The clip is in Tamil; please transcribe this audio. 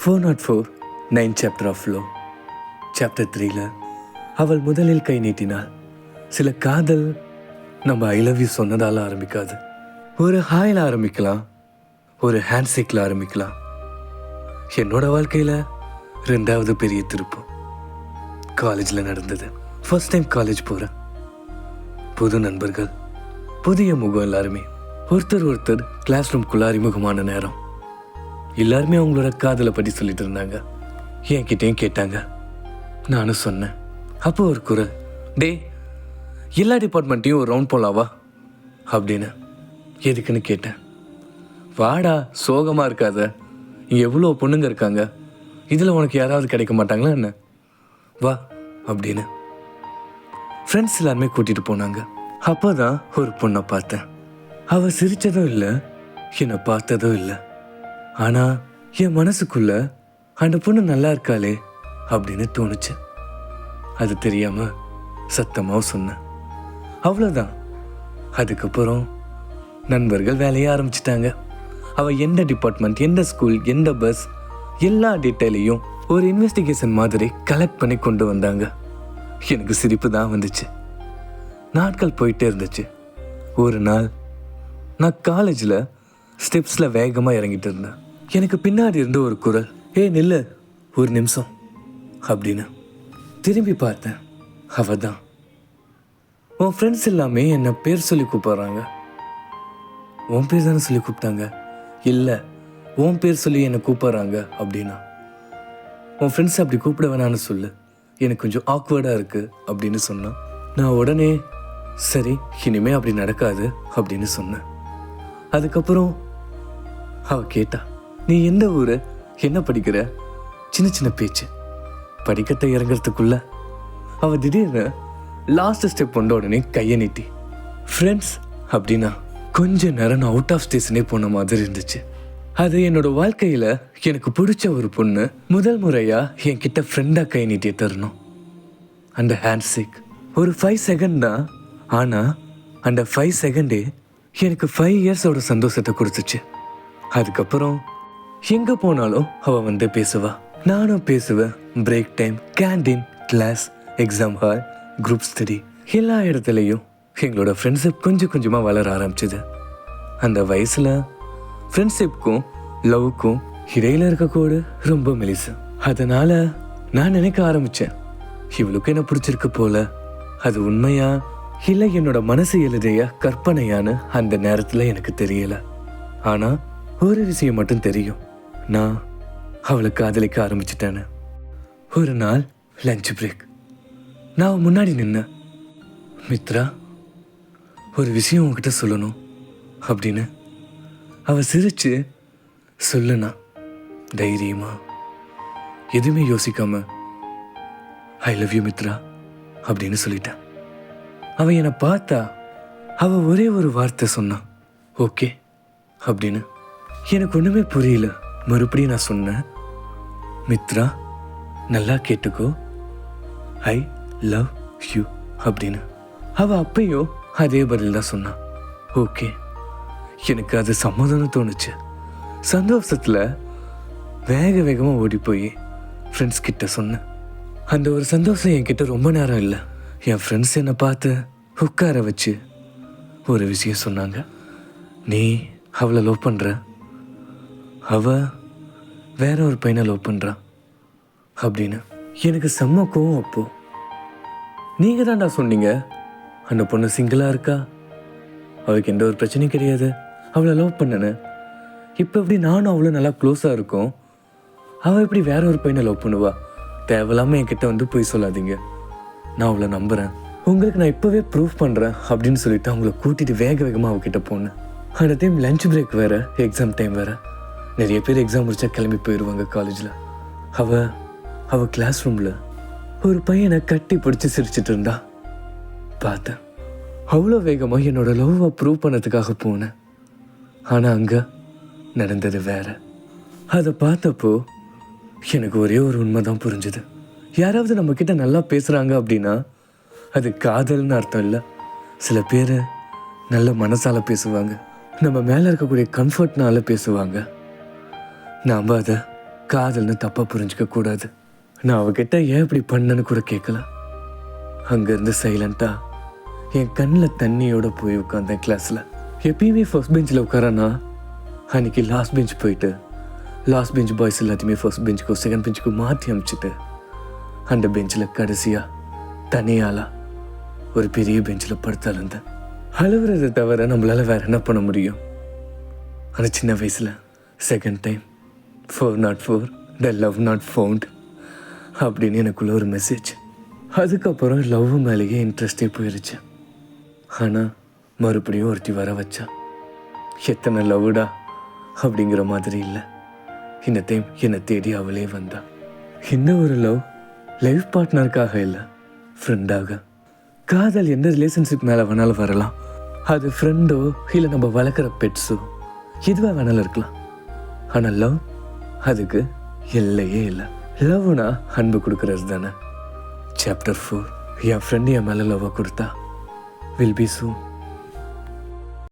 404 9 chapter of law. Chapter 3ல அவள் முதலில் கை நீட்டினாள். சில காதல் நம்ம ஐ லவ் யூ சொன்னதால ஆரம்பிக்காது. ஒரு ஹாயில் ஆரம்பிக்கலாம், ஒரு ஹேண்ட் ஷேக்கில் ஆரம்பிக்கலாம். என்னோட வாழ்க்கையில் 2வது பெரிய திருப்பம் காலேஜில் நடந்தது. ஃபர்ஸ்ட் டைம் காலேஜ் போகிறேன். புது நண்பர்கள், புதிய முகம். எல்லாருமே ஒருத்தர் கிளாஸ் ரூம்குள்ள அறிமுகமான நேரம். எல்லாருமே அவங்களோட காதலை பற்றி சொல்லிட்டு இருந்தாங்க. என்கிட்டையும் கேட்டாங்க. நானும் சொன்னேன். அப்போ ஒரு குரல், டே எல்லா டிபார்ட்மெண்ட்டையும் ஒரு ரவுண்ட் போலாவா அப்படின்னு. எதுக்குன்னு கேட்டேன். வாடா, சோகமாக இருக்காத, இங்கே எவ்வளோ பொண்ணுங்க இருக்காங்க, இதில் உனக்கு யாராவது கிடைக்க மாட்டாங்களா என்ன, வா அப்படின்னு. ஃப்ரெண்ட்ஸ் எல்லாருமே கூட்டிகிட்டு போனாங்க. அப்போ தான் ஒரு பொண்ணை பார்த்தேன். அவள் சிரித்ததும் இல்லை, என்னை பார்த்ததும் இல்லை. ஆனால் என் மனசுக்குள்ள அந்த பொண்ணு நல்லா இருக்காளே அப்படின்னு தோணுச்சு. அது தெரியாமல் சத்தமாக சொன்னேன். அவ்வளோதான். அதுக்கப்புறம் நண்பர்கள் வேலையை ஆரம்பிச்சிட்டாங்க. அவள் எந்த டிபார்ட்மெண்ட், எந்த ஸ்கூல், எந்த பஸ், எல்லா டீட்டெயிலையும் ஒரு இன்வெஸ்டிகேஷன் மாதிரி கலெக்ட் பண்ணி கொண்டு வந்தாங்க. எனக்கு சிரிப்பு தான் வந்துச்சு. நாட்கள் போயிட்டே இருந்துச்சு. ஒரு நாள் நான் காலேஜில் ஸ்டெப்ஸில் வேகமாக இறங்கிட்டு இருந்தேன். எனக்கு பின்னாடி இருந்து ஒரு குரல், நில்லு ஒரு நிமிஷம் அப்படின்னு. திரும்பி பார்த்தேன். அவ தான். உன் ஃப்ரெண்ட்ஸ் எல்லாமே என்னை பேர் சொல்லி கூப்பிட்றாங்க. உன் பேர் தானே சொல்லி கூப்பிட்டாங்க. இல்லை, உன் பேர் சொல்லி என்னை கூப்பிட்றாங்க அப்படின்னா. உன் ஃப்ரெண்ட்ஸ் அப்படி கூப்பிட வேணான்னு சொல்லு, எனக்கு கொஞ்சம் ஆக்வர்டாக இருக்குது அப்படின்னு சொன்னான். நான் உடனே சரி, இனிமே அப்படி நடக்காது அப்படின்னு சொன்னேன். அதுக்கப்புறம் அவ கேட்டா, நீ எந்த ஊரு, என்ன படிக்கிற, சின்ன சின்ன பேச்சு. படிக்கத்தை இறங்கிறதுக்குள்ள அவ திடீர்னு லாஸ்ட் ஸ்டெப் வந்த உடனே கையை நீட்டி ஃப்ரெண்ட்ஸ் அப்படின்னா. கொஞ்ச நேரம் நான் அவுட் ஆஃப் ஸ்டேஷனே போன மாதிரி இருந்துச்சு. அது என்னோட வாழ்க்கையில எனக்கு பிடிச்ச ஒரு பொண்ணு முதல் முறையா என்கிட்ட ஃப்ரெண்டா கை நீட்டிய தரணும். அந்த ஹேண்ட் ஷேக் ஒரு 5 செகண்ட் தான். ஆனா அந்த 5 செகண்டே எனக்கு 5 இயர்ஸோட சந்தோஷத்தை கொடுத்துச்சு. அதுக்கப்புறம் எங்க போனாலும் அவ வந்து பேசுவா, நானும் பேசுவேன். Break time, canteen, class, exam hall, group study, எல்லா இடத்துலையும் எங்களோட ஃப்ரெண்ட்ஷிப் கொஞ்சம் கொஞ்சமாக வளர ஆரம்பிச்சுது. அந்த வயசுல ஃப்ரெண்ட்ஷிப்க்கும் லவ்க்கும் இடையில இருக்க கோடு ரொம்ப மெலிசு. அதனால நான் நினைக்க ஆரம்பிச்சேன், இவளுக்கு என்ன பிடிச்சிருக்கு போல. அது உண்மையா இல்லை என்னோட மனசு எழுதிய கற்பனையான்னு அந்த நேரத்துல எனக்கு தெரியல. ஆனா ஒரு விஷயம் மட்டும் தெரியும், நான் அவளை காதலிக்க ஆரம்பிச்சிட்டேன்னு. ஒரு நாள் லஞ்ச் பிரேக், நான் முன்னாடி நின்ன. மித்ரா, ஒரு விஷயம் உன்கிட்ட சொல்லணும் அப்படின்னு. அவ சிரிச்சு சொல்லுனா தைரியமா, எதுவுமே யோசிக்காம, ஐ லவ் யூ மித்ரா அப்படின்னு சொல்லிட்டேன். அவ என்னை பார்த்தா. அவ ஒரே ஒரு வார்த்தை சொன்னான், ஓகே அப்படின்னு. எனக்கு ஒண்ணுமே புரியல. மறுபடியும் நான் சொன்னேன், மித்ரா நல்லா கேட்டுக்கோ, ஐ லவ் யூ அப்படின்னு. அவ அப்பையும் அதே பதில் தான் சொன்னான், ஓகே. எனக்கு அது சம்மதம்னு தோணுச்சு. சந்தோஷத்துல வேக வேகமா ஓடி போய் ஃப்ரெண்ட்ஸ் கிட்ட சொன்னேன். அந்த ஒரு சந்தோஷம் என்கிட்ட ரொம்ப நேரம் இல்லை. என் ஃப்ரெண்ட்ஸ் என்னை பார்த்து உட்கார வச்சு ஒரு விஷயம் சொன்னாங்க. நீ அவளை லவ் பண்ணுற, அவ வேற ஒரு பையனை லவ் பண்ணுறான் அப்படின்னு. எனக்கு செம்ம கோவம். அப்போ நீங்கள் தான்டா சொன்னீங்க அந்த பொண்ணு சிங்கிளாக இருக்கா, அவளுக்கு எந்த ஒரு பிரச்சனையும் கிடையாது, அவளை லவ் பண்ணனு. இப்போ எப்படி நானும் அவ்வளோ நல்லா க்ளோஸாக இருக்கோம், அவள் எப்படி வேற ஒரு பையனை லவ் பண்ணுவா? தேவையில்லாமல் என்கிட்ட வந்து போய் சொல்லாதீங்க, நான் அவளை நம்புகிறேன், உங்களுக்கு நான் இப்போவே ப்ரூஃப் பண்ணுறேன் அப்படின்னு சொல்லிட்டு அவங்கள கூட்டிகிட்டு வேக வேகமாக அவகிட்ட போனேன். அந்த டைம் லஞ்ச் பிரேக் வேறு, எக்ஸாம் டைம் வேறு. நிறைய பேர் எக்ஸாம் முடிச்சா கிளம்பி போயிடுவாங்க காலேஜில். அவள் கிளாஸ் ரூமில் ஒரு பையனை கட்டி பிடிச்சி சிரிச்சிட்டு இருந்தா. பார்த்தேன். அவ்வளோ வேகமாக என்னோட லவ்வை ப்ரூவ் பண்ணதுக்காக போனேன். ஆனால் அங்கே நடந்தது வேற. அதை பார்த்தப்போ எனக்கு ஒரே ஒரு உண்மை தான் புரிஞ்சுது. யாராவது நம்ம கிட்ட நல்லா பேசுகிறாங்க அப்படின்னா அது காதல்னு அர்த்தம் இல்லை. சில பேர் நல்ல மனசால பேசுவாங்க, நம்ம மேலே இருக்கக்கூடிய கம்ஃபர்ட்னால பேசுவாங்க. நாம் அதை காதல்னு தப்பாக புரிஞ்சிக்க கூடாது. நான் அவகிட்ட ஏன் இப்படி பண்ணேன்னு கூட கேட்கல. அங்கேருந்து சைலண்ட்டாக என் கண்ணில் தண்ணியோட போய் உட்காந்தேன் கிளாஸில். எப்பயுமே ஃபர்ஸ்ட் பெஞ்சில் உட்காரானா, அன்றைக்கி லாஸ்ட் பெஞ்ச் போயிட்டு லாஸ்ட் பெஞ்ச் பாய்ஸ் எல்லாத்தையுமே ஃபர்ஸ்ட் பெஞ்சுக்கோ செகண்ட் பெஞ்சுக்கோ மாற்றி அனுப்பிச்சிட்டு அந்த பெஞ்சில் கடைசியாக தனியாளாக ஒரு பெரிய பெஞ்சில் படுத்தாலிருந்தேன். அழுவுறதை தவிர நம்மளால் வேறு என்ன பண்ண முடியும்? அந்த சின்ன வயசில் second time 404 the love not found அப்படின்னு எனக்குள்ள ஒரு மெசேஜ். அதுக்கப்புறம் லவ் மேலேயே இன்ட்ரெஸ்டே போயிடுச்சு. ஆனால் மறுபடியும் ஒருத்தி வர வச்சா. எத்தனை லவ்டா அப்படிங்கிற மாதிரி இல்லை. இந்த டைம் என்னை தேடி அவளே வந்தா. இந்த ஒரு லவ் லைஃப் பார்ட்னருக்காக இல்லை, ஃப்ரெண்டாக. காதல் எந்த ரிலேஷன்ஷிப் மேலே வேணாலும் வரலாம். அது ஃப்ரெண்டோ இல்லை நம்ம வளர்க்குற பெட்ஸோ எதுவாக வேணாலும் இருக்கலாம். ஆனால் லவ், அதுக்கு எல்லையே இல்லை. லவ்னா அன்பு கொடுக்கறது தானே. சாப்டர் 4. என் ஃப்ரெண்டு என் மேலே லவ்வை கொடுத்தா வில் பி சூன்.